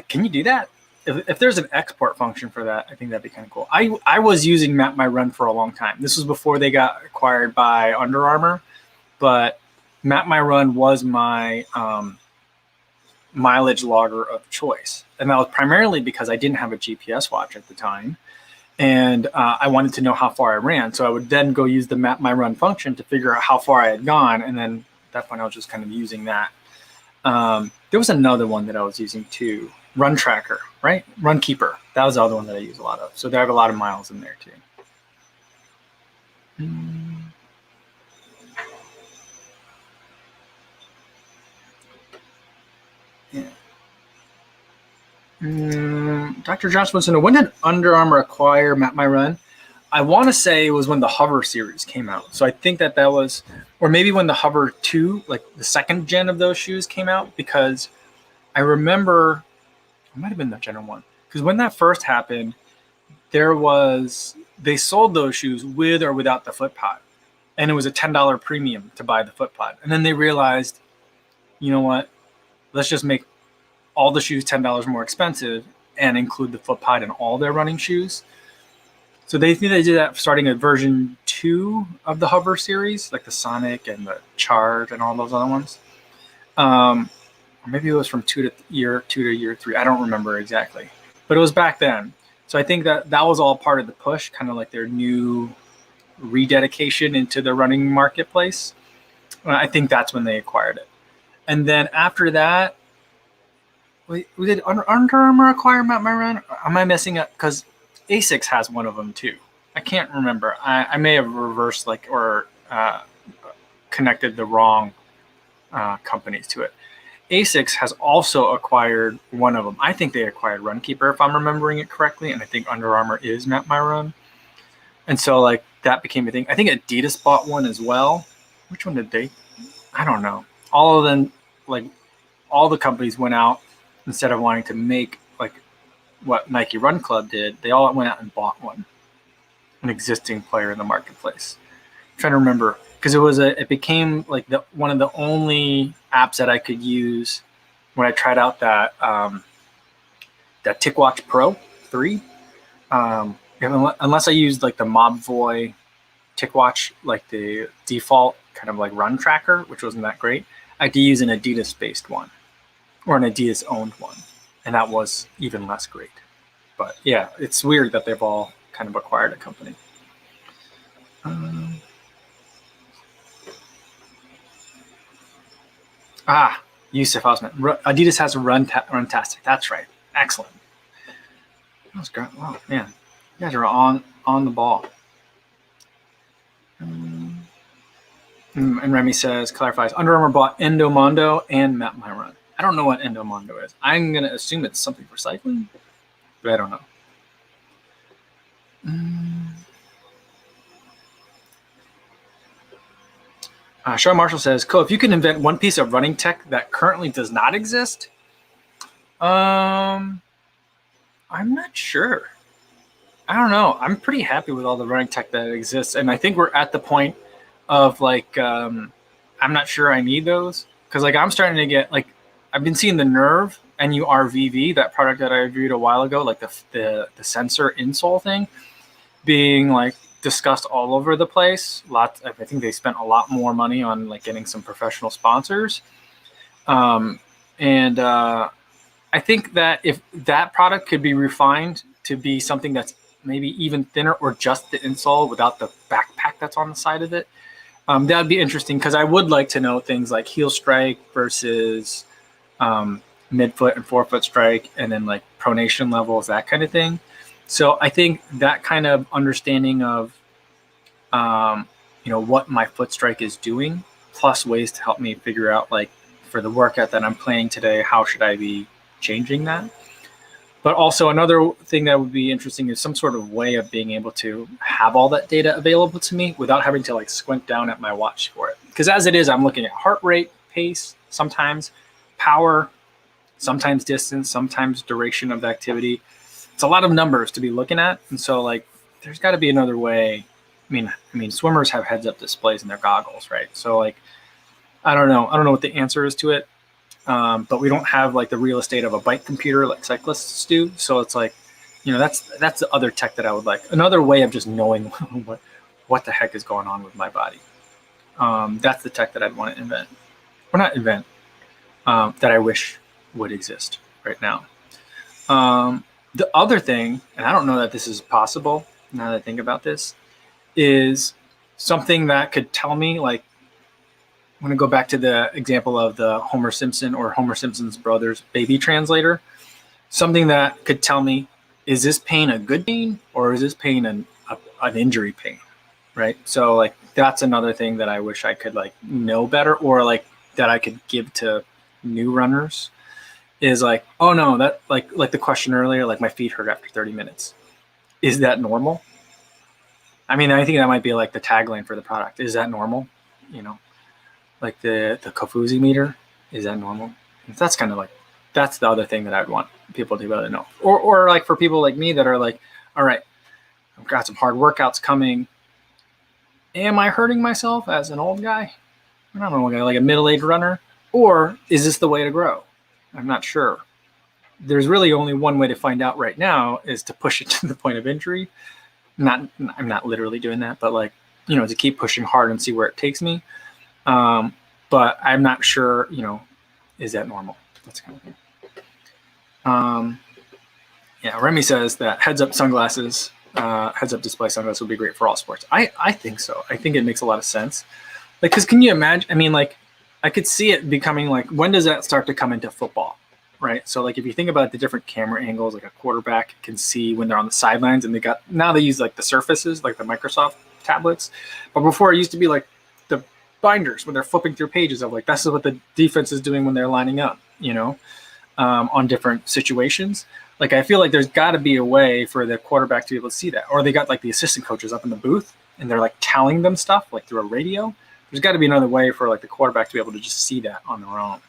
Can you do that? If there's an export function for that, I think that'd be kind of cool. I was using Map My Run for a long time. This was before they got acquired by Under Armour, but Map My Run was my mileage logger of choice. And that was primarily because I didn't have a GPS watch at the time. And I wanted to know how far I ran. So I would then go use the Map My Run function to figure out how far I had gone. And then at that point, I was just kind of using that. There was another one that I was using too. Run Tracker, right? Run Keeper. That was the other one that I use a lot of. So they have a lot of miles in there too. Yeah. Dr. Johnson wants to know, when did Under Armour acquire Map My Run? I want to say it was when the Hover series came out. So I think that was, or maybe when the Hover 2, like the second gen of those shoes came out, because I remember, it might have been the Gen 1, because when that first happened, they sold those shoes with or without the foot pod, and it was a $10 premium to buy the foot pod. And then they realized, you know what, let's just make all the shoes $10 more expensive and include the foot pod in all their running shoes. So they think they did that starting at version 2 of the Hover series, like the Sonic and the Charge and all those other ones. Or maybe it was from year 2 to year 3. I don't remember exactly, but it was back then. So I think that was all part of the push, kind of like their new rededication into the running marketplace. I think that's when they acquired it. And then after that, did Under Armour acquire Map My Run? Am I messing up? Because ASICS has one of them too. I can't remember. I may have reversed or connected the wrong companies to it. ASICS has also acquired one of them. I think they acquired Runkeeper, if I'm remembering it correctly, and I think Under Armour is Map My Run. And so like that became a thing. I think Adidas bought one as well. Which one did they? I don't know. All of them, like all the companies went out, instead of wanting to make like what Nike Run Club did, they all went out and bought one, an existing player in the marketplace. I'm trying to remember, because it became like one of the only apps that I could use when I tried out that TicWatch Pro 3. Unless I used like the Mobvoi TicWatch, like the default kind of like run tracker, which wasn't that great, I had to use an Adidas-based one or an Adidas-owned one, and that was even less great. But yeah, it's weird that they've all kind of acquired a company. Yusuf Osman. Adidas has a Runtastic. That's right. Excellent. That was great. Wow, man. You guys are on the ball. And Remy clarifies, Under Armour bought Endomondo and Map My Run. I don't know what Endomondo is. I'm going to assume it's something for cycling, but I don't know. Sean Marshall says, if you can invent one piece of running tech that currently does not exist, I'm not sure. I don't know. I'm pretty happy with all the running tech that exists. And I think we're at the point of like, I'm not sure I need those. Because like I'm starting to get like, I've been seeing the Nerve NURVV, that product that I reviewed a while ago, like the sensor insole thing, being like discussed all over the place. I think they spent a lot more money on like getting some professional sponsors. I think that if that product could be refined to be something that's maybe even thinner or just the insole without the backpack that's on the side of it, that would be interesting because I would like to know things like heel strike versus midfoot and forefoot strike, and then like pronation levels, that kind of thing. So I think that kind of understanding of, what my foot strike is doing, plus ways to help me figure out like for the workout that I'm planning today, how should I be changing that? But also another thing that would be interesting is some sort of way of being able to have all that data available to me without having to like squint down at my watch for it. Because as it is, I'm looking at heart rate, pace, sometimes power, sometimes distance, sometimes duration of the activity. It's a lot of numbers to be looking at. And so like, there's got to be another way. I mean, swimmers have heads-up displays in their goggles, right? So like, I don't know what the answer is to it. But we don't have like the real estate of a bike computer like cyclists do. So it's like, that's the other tech that I would like. Another way of just knowing what the heck is going on with my body. That's the tech that I'd want to invent. Or not invent, that I wish would exist right now. The other thing, and I don't know that this is possible now that I think about this, is something that could tell me, like, I'm going to go back to the example of the Homer Simpson or Homer Simpson's brother's baby translator. Something that could tell me, is this pain a good pain or is this pain an injury pain, right? So like that's another thing that I wish I could like know better, or like that I could give to new runners is like, oh no, that like the question earlier, like my feet hurt after 30 minutes. Is that normal? I mean, I think that might be like the tagline for the product. Is that normal? Like the Kofuzi meter, is that normal? That's kind of like, that's the other thing that I'd want people to be able to know. Or like for people like me that are like, all right, I've got some hard workouts coming. Am I hurting myself as an old guy? I'm not an old guy, like a middle-aged runner. Or is this the way to grow? I'm not sure. There's really only one way to find out right now is to push it to the point of injury. I'm not literally doing that, but like, to keep pushing hard and see where it takes me. But I'm not sure, is that normal? That's kind of thing. Remy says that heads-up sunglasses, heads-up display sunglasses would be great for all sports. I think so. I think it makes a lot of sense. Like, because can you imagine? I mean, like, I could see it becoming like, when does that start to come into football, right? So, like, if you think about the different camera angles, like a quarterback can see when they're on the sidelines, and now they use like the Surfaces, like the Microsoft tablets. But before it used to be like the binders when they're flipping through pages of like, this is what the defense is doing when they're lining up, on different situations. Like, I feel like there's got to be a way for the quarterback to be able to see that. Or they got like the assistant coaches up in the booth and they're like telling them stuff like through a radio. There's got to be another way for like the quarterback to be able to just see that on their own.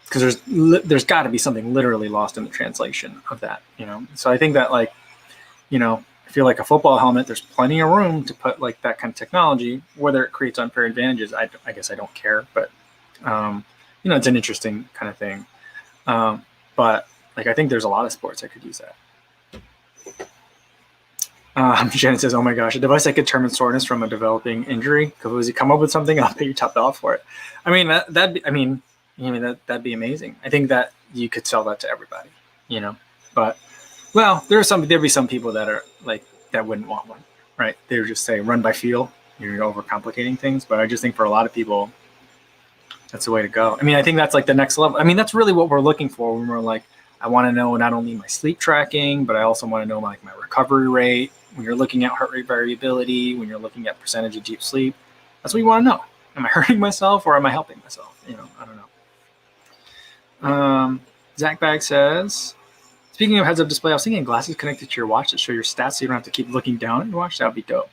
Because there's got to be something literally lost in the translation of that, So I think that like, I feel like a football helmet, there's plenty of room to put like that kind of technology. Whether it creates unfair advantages, I guess I don't care. But, it's an interesting kind of thing. But like, I think there's a lot of sports that could use that. Shannon says, oh my gosh, a device that could determine soreness from a developing injury. Could you come up with something? I'll pay you top dollar for it. I mean, that'd be amazing. I think that you could sell that to everybody, but well, there'd be some people that are like, that wouldn't want one, right? They would just say run by feel. You're overcomplicating things. But I just think for a lot of people, That's the way to go. I mean, I think that's like the next level. I mean, that's really what we're looking for when we're like, I want to know not only my sleep tracking, but I also want to know like my recovery rate. When you're looking at heart rate variability, when you're looking at percentage of deep sleep, that's what you want to know. Am I hurting myself or am I helping myself? I don't know. Zach Bag says, speaking of heads-up display, I was thinking glasses connected to your watch that show your stats so you don't have to keep looking down at your watch. That would be dope.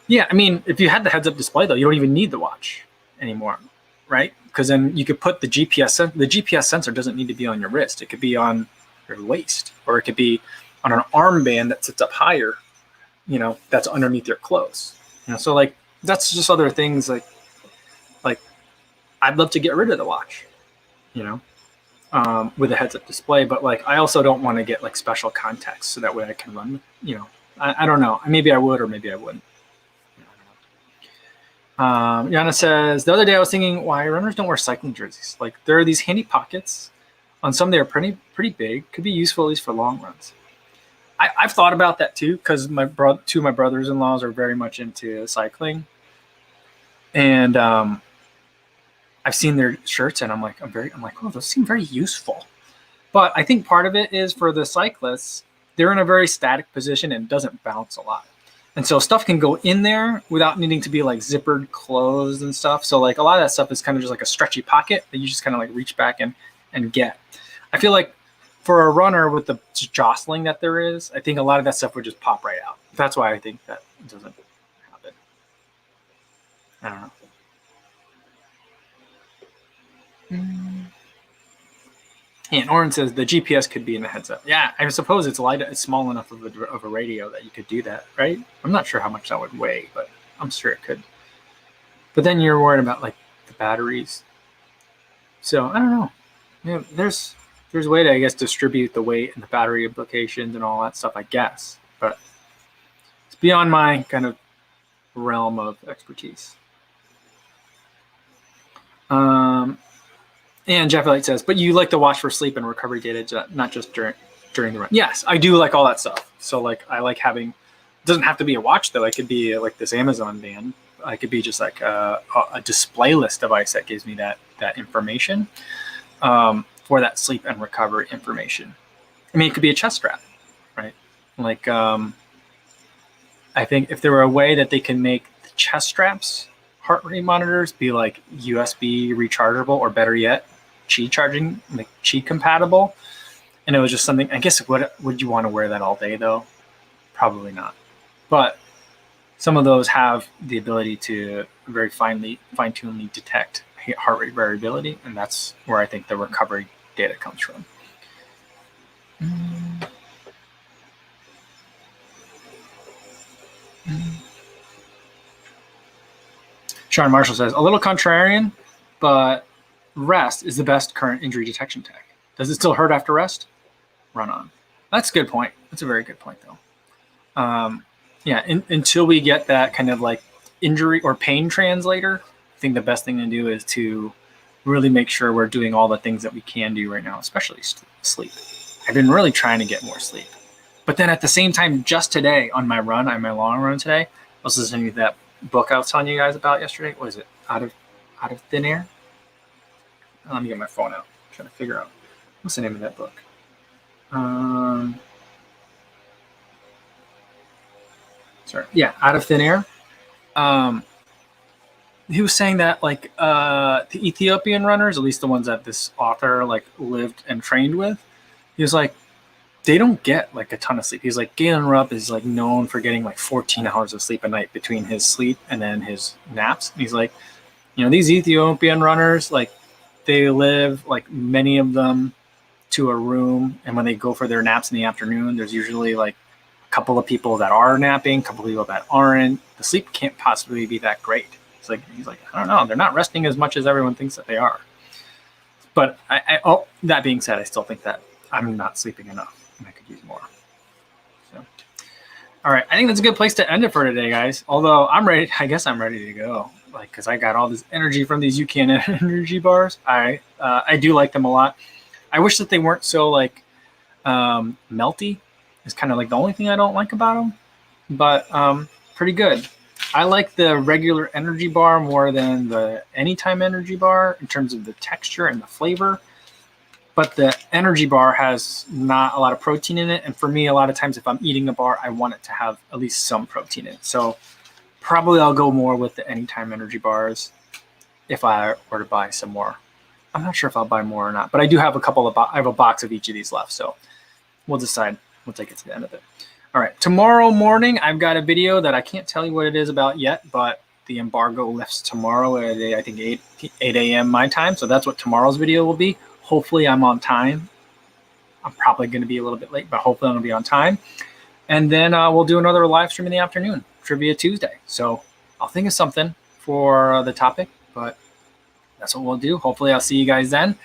Yeah, I mean, if you had the heads-up display, though, you don't even need the watch anymore, right? Because then you could put the GPS. The GPS sensor doesn't need to be on your wrist. It could be on your waist, or it could be on an armband that sits up higher, that's underneath your clothes. So like that's just other things like I'd love to get rid of the watch, with a heads-up display, but like I also don't want to get like special contacts so that way I can run. I don't know. Maybe I would, or maybe I wouldn't. Yana says, the other day I was thinking why runners don't wear cycling jerseys. Like there are these handy pockets. On some they are pretty big. Could be useful at least for long runs. I've thought about that too because two of my brothers-in-laws are very much into cycling, and I've seen their shirts and I'm like, oh, those seem very useful. But I think part of it is for the cyclists, they're in a very static position and doesn't bounce a lot. And so stuff can go in there without needing to be like zippered closed and stuff. So like a lot of that stuff is kind of just like a stretchy pocket that you just kind of like reach back and get. I feel like for a runner with the jostling that there is, I think a lot of that stuff would just pop right out. That's why I think that doesn't happen. I don't know. And Oren says the GPS could be in the heads up. Yeah, I suppose it's small enough of a radio that you could do that, right? I'm not sure how much that would weigh, but I'm sure it could. But then you're worried about like the batteries. So I don't know. There's a way to, I guess, distribute the weight and the battery implications and all that stuff, I guess. But it's beyond my kind of realm of expertise. And Jeff Elliott says, but you like to watch for sleep and recovery data, not just during the run. Yes, I do like all that stuff. So like I like having, it doesn't have to be a watch though. It could be like this Amazon band. I could be just like a display list device that gives me that information for that sleep and recovery information. I mean, it could be a chest strap, right? Like I think if there were a way that they can make the chest straps heart rate monitors be like USB rechargeable, or better yet, Qi charging, like Qi compatible. And it was just something, I guess, would you want to wear that all day though? Probably not. But some of those have the ability to very fine-tunedly detect heart rate variability. And that's where I think the recovery data comes from. Sean Marshall says, a little contrarian, but rest is the best current injury detection tech. Does it still hurt after rest? Run on. That's a good point. That's a very good point, though. Until we get that kind of like injury or pain translator, I think the best thing to do is to really make sure we're doing all the things that we can do right now, especially sleep. I've been really trying to get more sleep. But then at the same time, just today on my long run today, I was listening to that book I was telling you guys about yesterday. What is it? Out of Thin Air? Let me get my phone out. I'm trying to figure out what's the name of that book. Out of Thin Air. He was saying that like the Ethiopian runners, at least the ones that this author like lived and trained with, he was like, they don't get like a ton of sleep. He's like, Galen Rupp is like known for getting like 14 hours of sleep a night between his sleep and then his naps. And he's like, these Ethiopian runners, like they live, like many of them, to a room. And when they go for their naps in the afternoon, there's usually like a couple of people that are napping, a couple of people that aren't. The sleep can't possibly be that great. He's like, I don't know. They're not resting as much as everyone thinks that they are. But that being said, I still think that I'm not sleeping enough. And I could use more. So, all right. I think that's a good place to end it for today, guys. Although I'm ready to go. Like, cause I got all this energy from these UCAN energy bars. I do like them a lot. I wish that they weren't so like melty. It's kind of like the only thing I don't like about them, but pretty good. I like the regular energy bar more than the Anytime energy bar in terms of the texture and the flavor. But the energy bar has not a lot of protein in it. And for me, a lot of times if I'm eating a bar, I want it to have at least some protein in it. So probably I'll go more with the Anytime energy bars if I were to buy some more. I'm not sure if I'll buy more or not, but I do have I have a box of each of these left. So we'll decide once I get to the end of it. All right, tomorrow morning, I've got a video that I can't tell you what it is about yet, but the embargo lifts tomorrow at, I think, 8 a.m. my time. So that's what tomorrow's video will be. Hopefully I'm on time. I'm probably going to be a little bit late, but hopefully I'm going to be on time. And then we'll do another live stream in the afternoon, Trivia Tuesday. So I'll think of something for the topic, but that's what we'll do. Hopefully I'll see you guys then.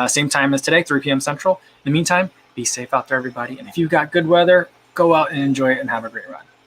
Same time as today, 3 p.m. Central. In the meantime, be safe out there, everybody. And if you've got good weather, go out and enjoy it and have a great ride.